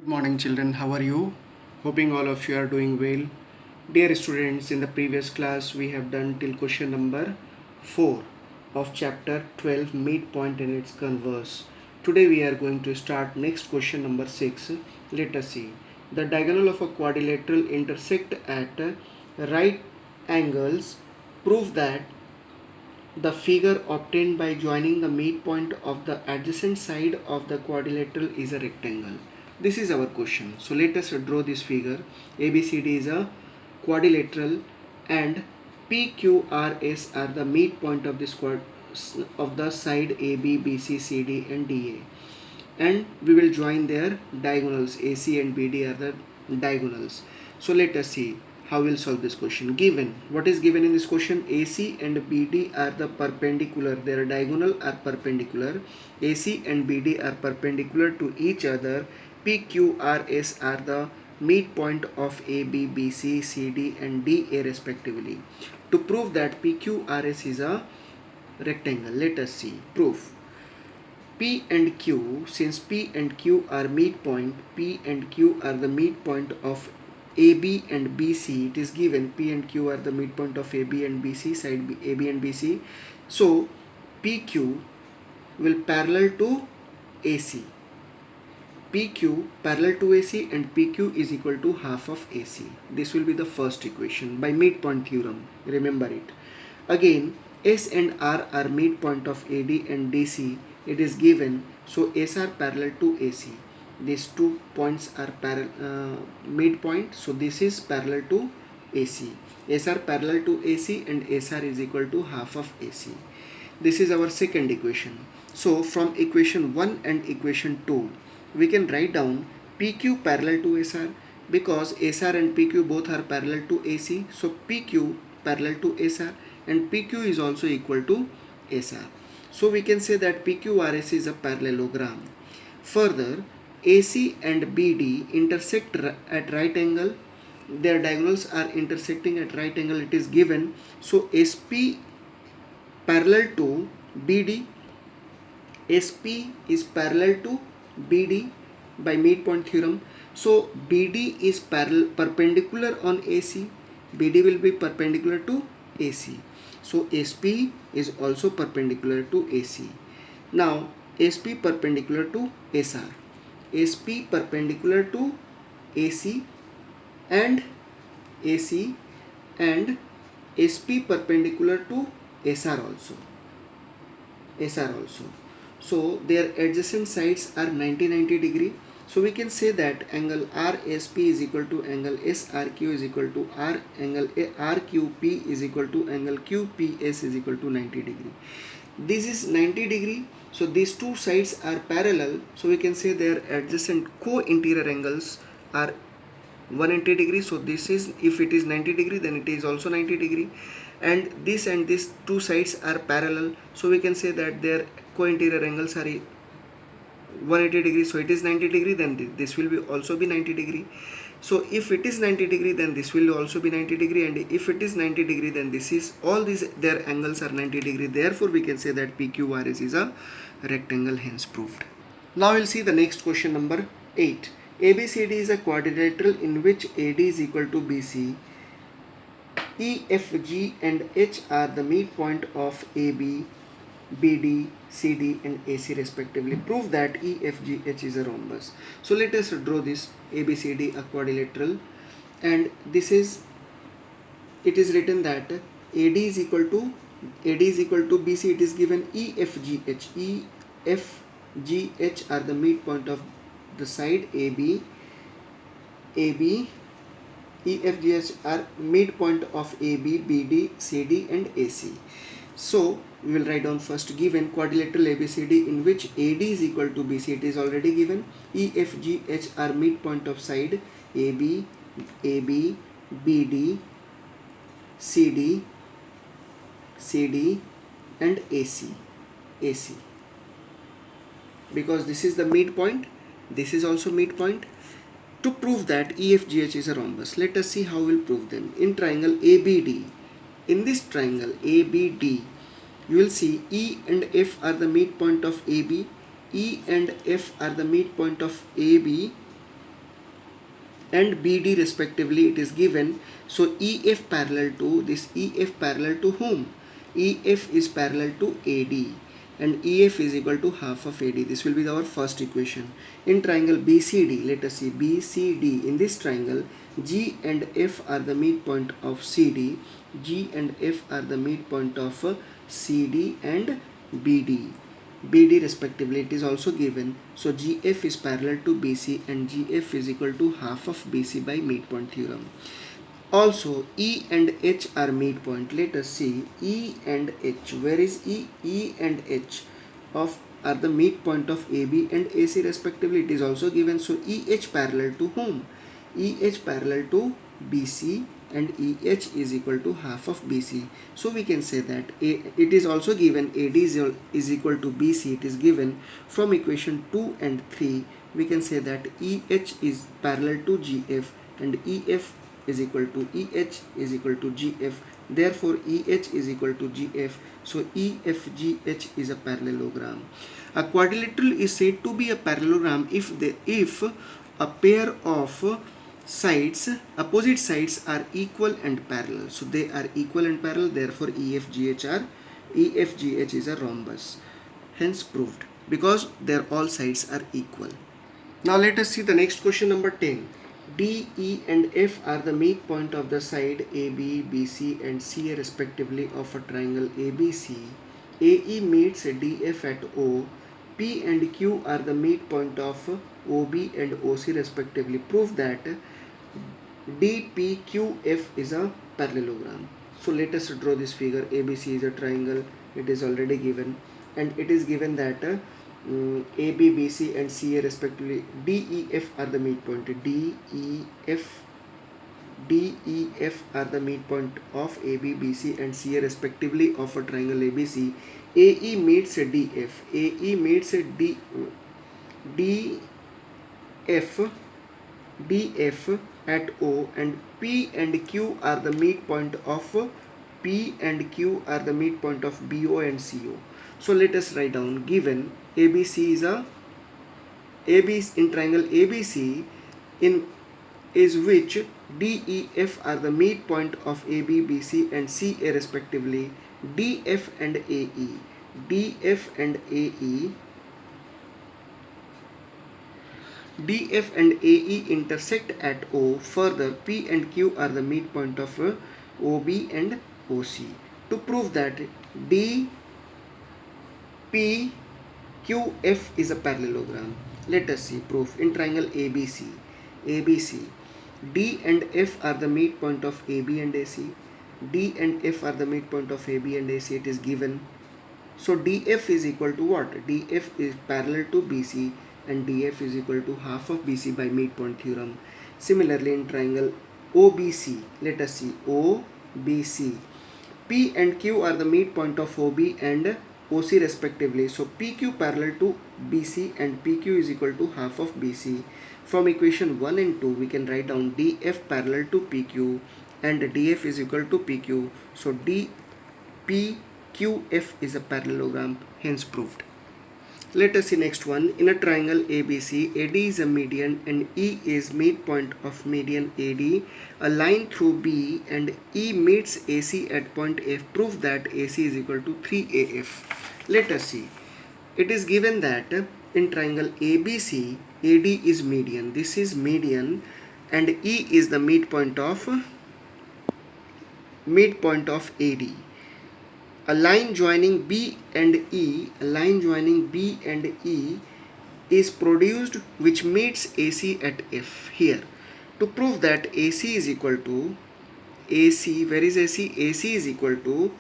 Good morning children, how are you? Hoping all of you are doing well. Dear students, in the previous class we have done till question number 4 of chapter 12 midpoint and its converse. Today we are going to start next question number 6. Let us see. The diagonal of a quadrilateral intersect at right angles. Prove that the figure obtained by joining the midpoint of the adjacent side of the quadrilateral is a rectangle. This is our question. So let us draw this figure. ABCD is a quadrilateral and PQRS are the midpoint of this of the side AB, BC, CD and DA. And we will join their diagonals. AC and BD are the diagonals. So let us see how we'll solve this question. Given, what is given in this question? AC and BD are the perpendicular, their diagonal are perpendicular. AC and BD are perpendicular to each other. PQRS are the midpoint of AB, BC, CD and DA respectively. To prove that PQRS is a rectangle, let us see. Proof. P and Q, since P and Q are midpoint, P and Q are the midpoint of AB and BC. It is given P and Q are the midpoint of AB and BC, side AB and BC. So PQ will parallel to AC. PQ parallel to AC and PQ is equal to half of AC. This will be the first equation by midpoint theorem. Remember it. Again, S and R are midpoint of AD and DC. It is given, so S are parallel to AC. These 2 points are midpoint, so this is parallel to AC. S are parallel to AC and SR is equal to half of AC. This is our second equation. So from equation 1 and equation 2, we can write down PQ parallel to SR because SR and PQ both are parallel to AC. So PQ parallel to SR and PQ is also equal to SR. So we can say that PQRS is a parallelogram. Further, AC and BD intersect at right angle. Their diagonals are intersecting at right angle. It is given. So SP parallel to BD. SP is parallel to BD by midpoint theorem. So BD is perpendicular on AC. BD will be perpendicular to AC. So SP is also perpendicular to AC. Now SP perpendicular to SR. SP perpendicular to AC and AC and SP perpendicular to SR also. SR also. So their adjacent sides are 90 degree. So we can say that angle RSP is equal to angle SRQ is equal to angle RQP is equal to angle QPS is equal to 90 degree. This is 90 degree. So these two sides are parallel. So we can say their adjacent co-interior angles are 180 degree. So this is, if it is 90 degree, then it is also 90 degree. And this two sides are parallel. So we can say that their co-interior angles are 180 degree. So it is 90 degree, then this will be also be 90 degree. So if it is 90 degree, then this will also be 90 degree, and if it is 90 degree, then this is, all these their angles are 90 degree. Therefore we can say that PQRS is a rectangle, hence proved. Now we'll see the next question number 8. ABCD is a quadrilateral in which AD is equal to BC. E, F, G and H are the midpoint of AB, BD, CD and AC respectively. Prove that E, F, G, H is a rhombus. So let us draw this ABCD, a quadrilateral, and this is, it is written that AD is equal to BC. It is given E, F, G, H. E, F, G, H are the midpoint of the side AB. E, F, G, H are midpoint of AB, BD, CD and AC. So we will write down first, given quadrilateral ABCD in which AD is equal to BC. It is already given. E, F, G, H are midpoint of side AB, BD, CD and AC. Because this is the midpoint, this is also midpoint. To prove that EFGH is a rhombus, let us see how we'll prove them. In triangle ABD, in this triangle ABD, you will see E and F are the midpoint of AB, E and F are the midpoint of AB, and BD respectively it is given. So EF parallel to this, EF parallel to whom? EF is parallel to AD and EF is equal to half of AD. This will be our first equation. In triangle BCD, let us see BCD. In this triangle, G and F are the midpoint of CD. G and F are the midpoint of CD and BD. BD respectively it is also given. So GF is parallel to BC and GF is equal to half of BC by midpoint theorem. Also E and H are midpoint. Let us see E and H. Where is E? E and H of are the midpoint of AB and AC respectively. It is also given. So EH parallel to whom? EH parallel to BC and EH is equal to half of BC. So we can say that it is also given AD is equal to BC. It is given from equation 2 and 3. We can say that EH is parallel to GF and EF is equal to EH is equal to GF. Therefore EH is equal to GF. So EFGH is a parallelogram. A quadrilateral is said to be a parallelogram if a pair of sides, opposite sides are equal and parallel. So they are equal and parallel, therefore EFGH is a rhombus. Hence proved, because their all sides are equal. Now let us see the next question, number 10. D, E and F are the midpoint of the side AB, BC and CA respectively of a triangle ABC. AE meets DF at O. P and Q are the midpoint of OB and OC respectively. Prove that DPQF is a parallelogram. So let us draw this figure. ABC is a triangle. It is already given, and it is given that AB, BC and CA respectively, DEF are the midpoint. DEF are the midpoint of AB, BC and CA respectively of a triangle ABC. AE meets DF. AE meets DF at O, and P and Q are the midpoint of BO and CO. So let us write down. Given ABC is in triangle ABC, in is which DEF are the midpoint of AB, BC and CA respectively. DF and AE intersect at O. Further, P and Q are the midpoint of OB and OC. To prove that DPQF is a parallelogram, let us see proof. In triangle ABC, D and F are the midpoint of AB and AC. D and F are the midpoint of AB and AC. It is given. So DF is equal to what? DF is parallel to BC and DF is equal to half of BC by midpoint theorem. Similarly, in triangle OBC, let us see OBC. P and Q are the midpoint of OB and OC respectively. So PQ parallel to BC and PQ is equal to half of BC. From equation 1 and 2, we can write down DF parallel to PQ and DF is equal to PQ. So DPQF is a parallelogram, hence proved. Let us see next one. In a triangle ABC, AD is a median and E is midpoint of median AD. A line through B and E meets AC at point F. Prove that AC is equal to 3AF. Let us see. It is given that in triangle ABC, AD is median. This is median and E is the midpoint of AD. A line joining B and E is produced which meets AC at F. Here, to prove that AC is equal to AC, where is AC? AC is equal to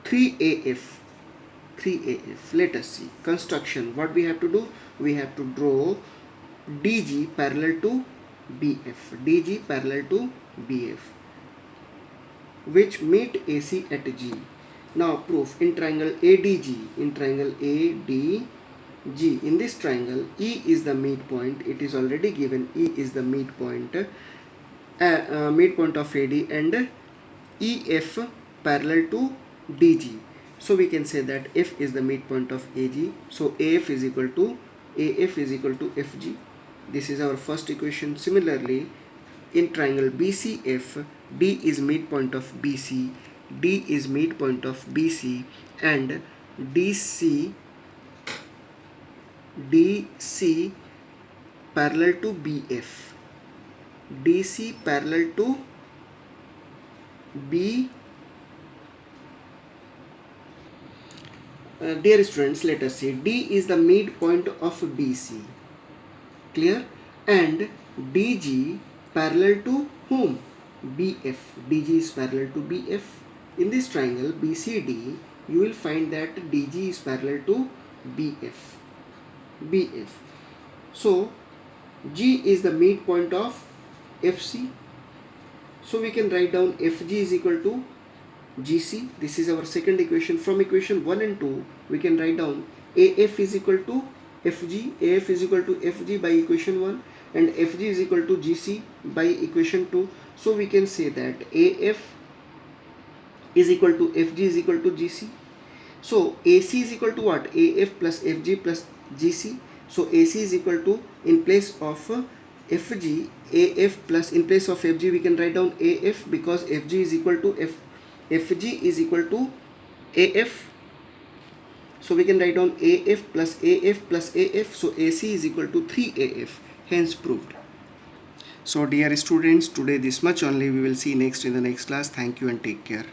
3AF. Let us see. Construction. What we have to do? We have to draw DG parallel to BF. DG parallel to BF, which meet AC at G. Now proof. In triangle ADG, in this triangle, E is the midpoint. It is already given. E is the midpoint of AD and EF parallel to DG. So we can say that F is the midpoint of AG. So AF is equal to FG. This is our first equation. Similarly, in triangle BCF, D is midpoint of BC, D is midpoint of BC, and DC parallel to BF. DC parallel to B. Dear students, let us see. D is the midpoint of BC. Clear? And DG parallel to whom? BF. DG is parallel to BF. In this triangle BCD, you will find that DG is parallel to BF. So G is the midpoint of FC. So we can write down FG is equal to GC. This is our second equation. From equation 1 and 2, we can write down AF is equal to FG. AF is equal to FG by equation 1 and FG is equal to GC by equation 2. So we can say that AF is equal to FG is equal to GC. So AC is equal to what? AF plus FG plus GC. So AC is equal to, in place of FG, AF plus, in place of FG we can write down AF, because FG is equal to FG is equal to AF. So we can write down AF plus AF plus AF. So AC is equal to 3AF. Hence proved. So dear students, today this much only. We will see next in the next class. Thank you and take care.